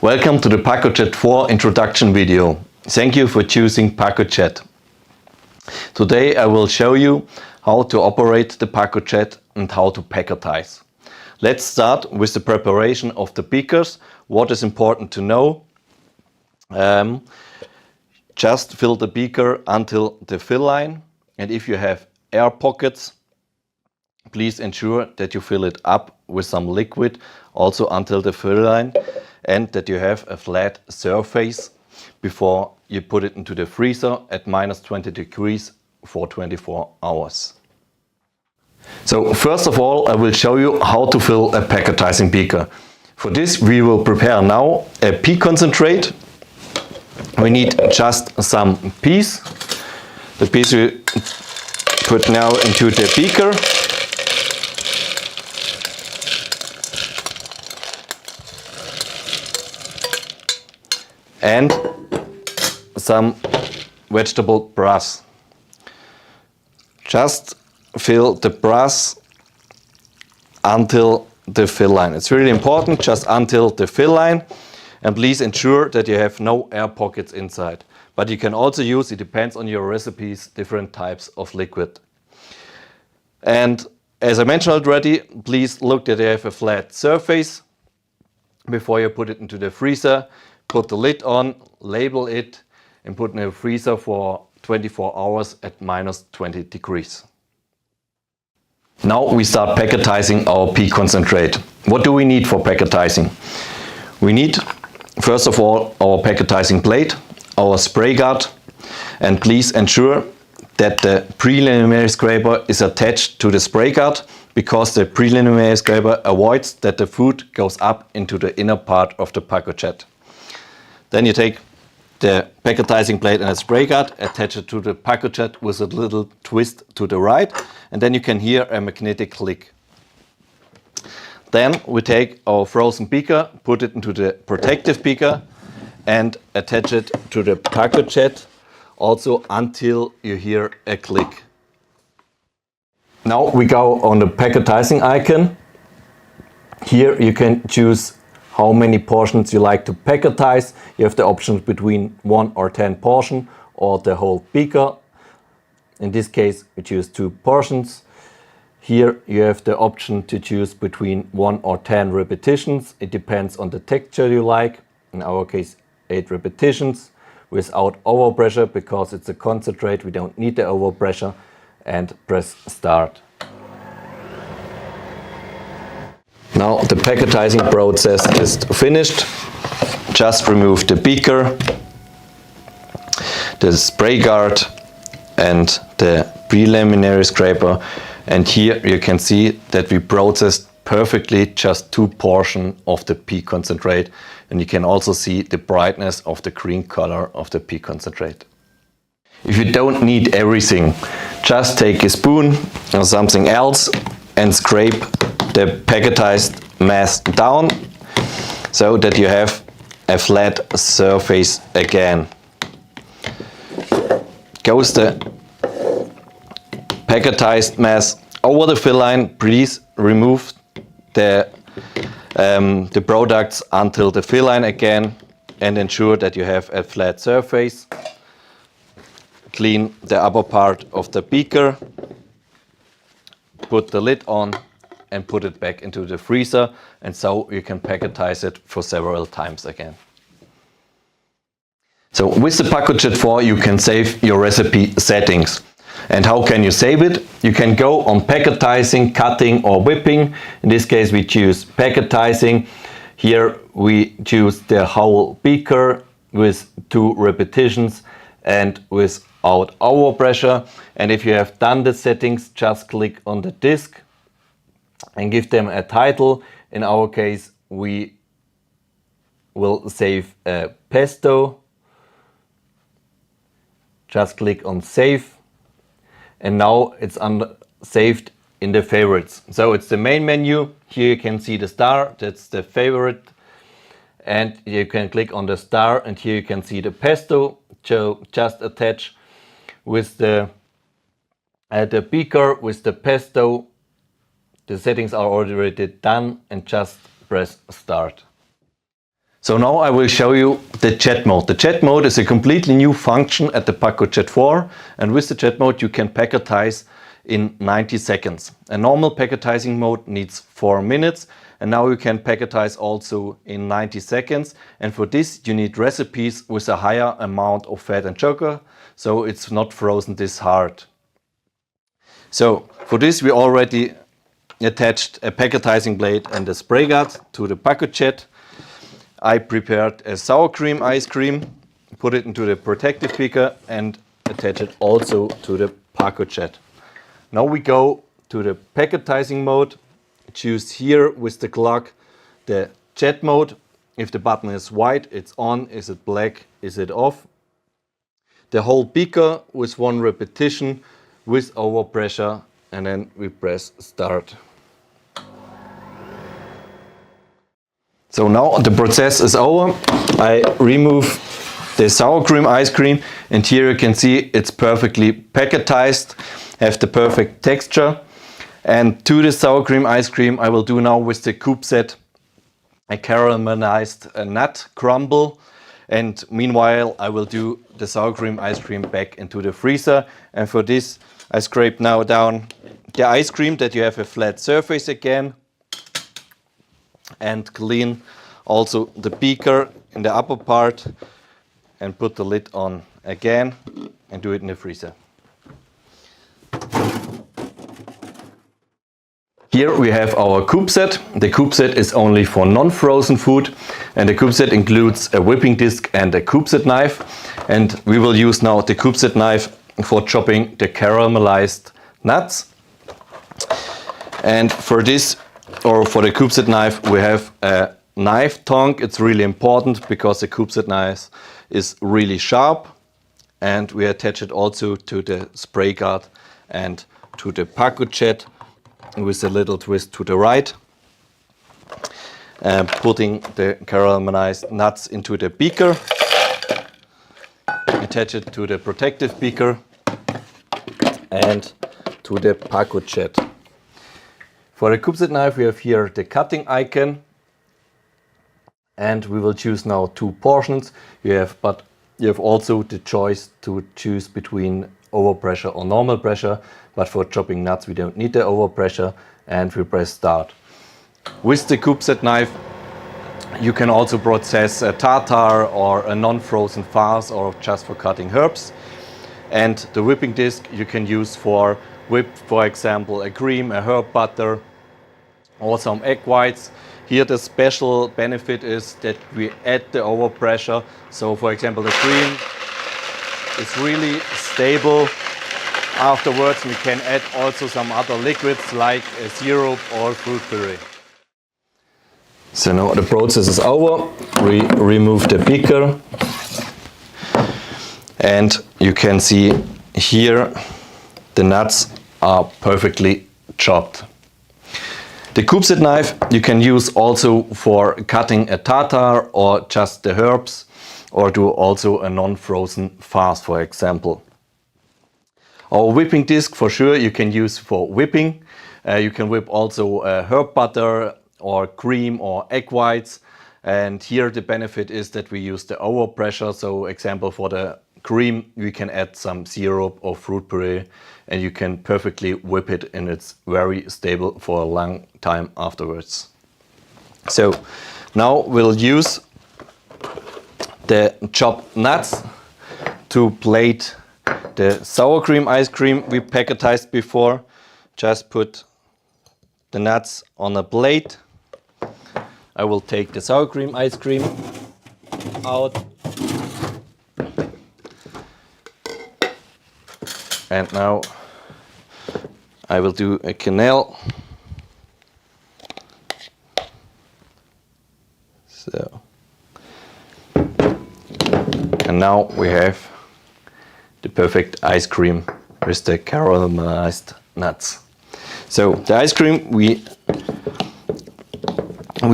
Welcome to the Pacojet 4 introduction video. Thank you for choosing Pacojet. Today I will show you how to operate the Pacojet and how to packetize. Let's start with the preparation of the beakers. What is important to know? Just fill the beaker until the fill line, and if you have air pockets, please ensure that you fill it up with some liquid also until the fill line, and that you have a flat surface before you put it into the freezer at -20 degrees for 24 hours. So first of all, I will show you how to fill a packetizing beaker. For this we will prepare now a pea concentrate. We need just some peas. The peas we put now into the beaker. And some vegetable broth. Just fill the broth until the fill line. It's really important, just until the fill line, and please ensure that you have no air pockets inside. But you can also use, it depends on your recipes, different types of liquid. And as I mentioned already, please look that you have a flat surface before you put it into the freezer. Put the lid on, label it, and put it in the freezer for 24 hours at -20 degrees. Now we start packetizing our pea concentrate. What do we need for packetizing? We need, first of all, our packetizing plate, our spray guard, and please ensure that the preliminary scraper is attached to the spray guard, because the preliminary scraper avoids that the food goes up into the inner part of the Pacojet. Then you take the packetizing plate and a spray guard, attach it to the Pacojet with a little twist to the right, and then you can hear a magnetic click. Then we take our frozen beaker, put it into the protective beaker and attach it to the Pacojet also until you hear a click. Now we go on the packetizing icon. Here you can choose how many portions you like to packetize. You have the options between 1 or 10 portion or the whole beaker. In this case we choose 2 portions. Here you have the option to choose between 1 or 10 repetitions. It depends on the texture you like. In our case 8 repetitions without overpressure, because it's a concentrate, we don't need the overpressure, and press start. Now the packetizing process is finished. Just remove the beaker, the spray guard and the preliminary scraper, and here you can see that we processed perfectly just 2 portions of the pea concentrate, and you can also see the brightness of the green color of the pea concentrate. If you don't need everything, just take a spoon or something else and scrape the packetized mass down so that you have a flat surface again. Goes the packetized mass over the fill line. Please remove the products until the fill line again and ensure that you have a flat surface. Clean the upper part of the beaker, put the lid on and put it back into the freezer, and so you can packetize it for several times again. So with the Pacojet 4 you can save your recipe settings. And how can you save it? You can go on packetizing, cutting or whipping. In this case we choose packetizing. Here we choose the whole beaker with 2 repetitions and without overpressure. And if you have done the settings, just click on the disc and give them a title. In our case we will save pesto. Just click on save, and now it's saved in the favorites. So it's the main menu. Here you can see the star, that's the favorite, and you can click on the star and here you can see the pesto. So just attach with the beaker with the pesto. The settings are already done, and just press start. So now I will show you the jet mode. The jet mode is a completely new function at the Pacojet 4, and with the jet mode you can packetize in 90 seconds. A normal packetizing mode needs 4 minutes, and now you can packetize also in 90 seconds, and for this you need recipes with a higher amount of fat and sugar, so it's not frozen this hard. So for this we already attached a packetizing blade and a spray guard to the Pacojet. I prepared a sour cream ice cream, put it into the protective beaker and attach it also to the Pacojet. Now we go to the packetizing mode. Choose here with the clock the jet mode. If the button is white, it's on. Is it black, is it off? The whole beaker with 1 repetition with overpressure, and then we press start. So now the process is over. I remove the sour cream ice cream, and here you can see it's perfectly packetized, have the perfect texture. And to the sour cream ice cream I will do now with the cube set a caramelized nut crumble, and meanwhile I will do the sour cream ice cream back into the freezer. And for this I scrape now down the ice cream that you have a flat surface again, and clean also the beaker in the upper part and put the lid on again and do it in the freezer. Here we have our cube set. The cube set is only for non-frozen food, and the cube set includes a whipping disc and a cube set knife, and we will use now the cube set knife for chopping the caramelized nuts. And for this, or for the cube set knife, we have a knife tongue. It's really important because the cube set knife is really sharp, and we attach it also to the spray guard and to the Pacojet with a little twist to the right. Putting the caramelized nuts into the beaker, attach it to the protective beaker and to the Pacojet. For the cube set knife we have here the cutting icon, and we will choose now 2 portions. You have also the choice to choose between overpressure or normal pressure, but for chopping nuts we don't need the overpressure, and we press start. With the cube set knife you can also process a tartar or a non-frozen farce, or just for cutting herbs. And the whipping disc you can use for whip, for example, a cream, a herb butter, or some egg whites. Here the special benefit is that we add the overpressure. So for example, the cream is really stable. Afterwards we can add also some other liquids like a syrup or fruit puree. So now the process is over. We remove the beaker, and you can see here the nuts are perfectly chopped. The cube set knife you can use also for cutting a tartar or just the herbs, or do also a non-frozen farce, for example. Our whipping disc for sure you can use for whipping. You can whip also herb butter or cream or egg whites, and here the benefit is that we use the overpressure. So example, for the cream we can add some syrup or fruit puree, and you can perfectly whip it, and it's very stable for a long time afterwards. So now we'll use the chopped nuts to plate the sour cream ice cream we packetized before. Just put the nuts on a plate. I will take the sour cream ice cream out, and now I will do a canal. So, and now we have the perfect ice cream with the caramelized nuts. So the ice cream we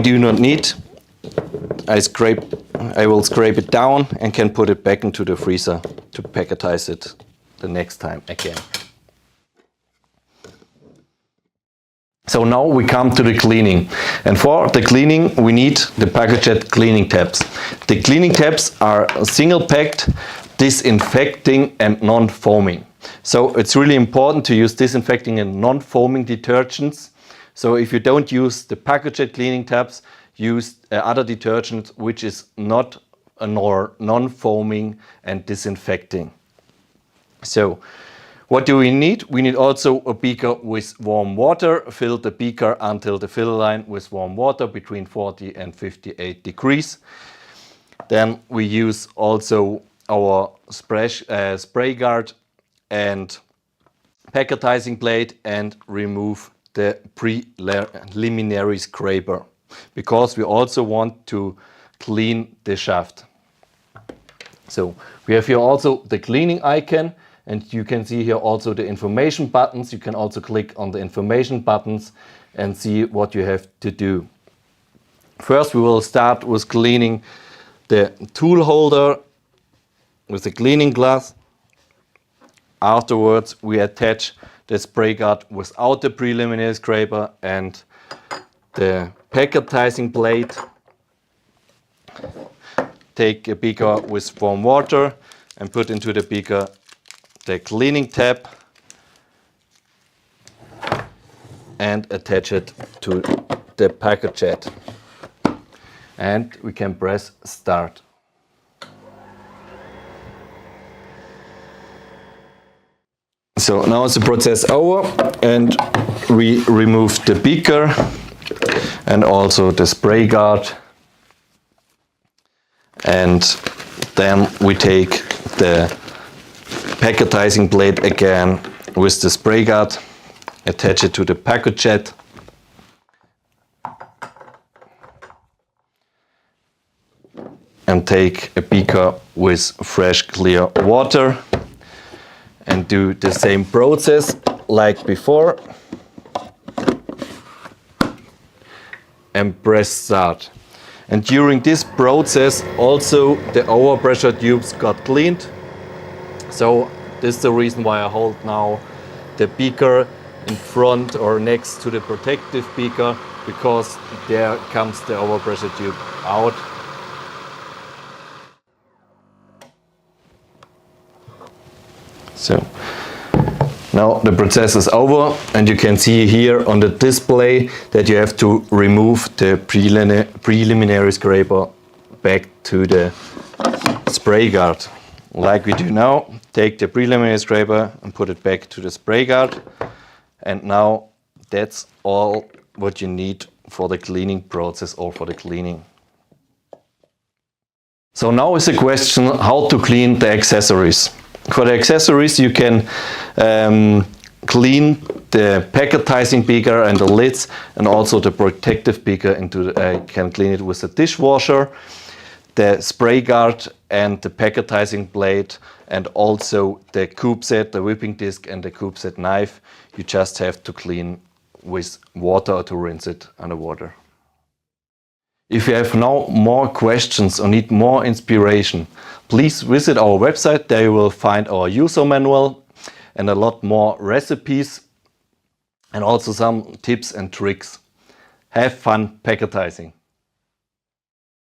do not need. I will scrape it down and can put it back into the freezer to packetize it the next time again. So now we come to the cleaning, and for the cleaning we need the Pacojet cleaning tabs. The cleaning tabs are single packed, disinfecting and non-foaming. So it's really important to use disinfecting and non-foaming detergents. So if you don't use the Pacojet cleaning tabs, use other detergents which is not nor non-foaming and disinfecting. So what do we need? We need also a beaker with warm water. Fill the beaker until the fill line with warm water between 40 and 58 degrees. Then we use also our spray guard and packetizing plate and remove the preliminary scraper, because we also want to clean the shaft. So we have here also the cleaning icon, and you can see here also the information buttons. You can also click on the information buttons and see what you have to do. First we will start with cleaning the tool holder with the cleaning glass. Afterwards we attach the spray guard without the preliminary scraper and the packetizing plate. Take a beaker with warm water and put into the beaker the cleaning tab and attach it to the Pacojet. And we can press start. So now is the process over, and we remove the beaker and also the spray guard, and then we take the packetizing plate again with the spray guard, attach it to the Pacojet, and take a beaker with fresh clear water and do the same process like before and press start. And during this process also the overpressure tubes got cleaned. So this is the reason why I hold now the beaker in front or next to the protective beaker, because there comes the overpressure tube out. So now the process is over, and you can see here on the display that you have to remove the preliminary scraper back to the spray guard. Like we do now, take the preliminary scraper and put it back to the spray guard. And now that's all what you need for the cleaning process or for the cleaning. So now is the question how to clean the accessories. For the accessories you can clean the packetizing beaker and the lids, and also the protective beaker can clean it with a dishwasher, the spray guard and the packetizing plate, and also the cube set, the whipping disc and the cube set knife. You just have to clean with water to rinse it underwater. If you have now more questions or need more inspiration, please visit our website. There you will find our user manual and a lot more recipes and also some tips and tricks. Have fun packetizing.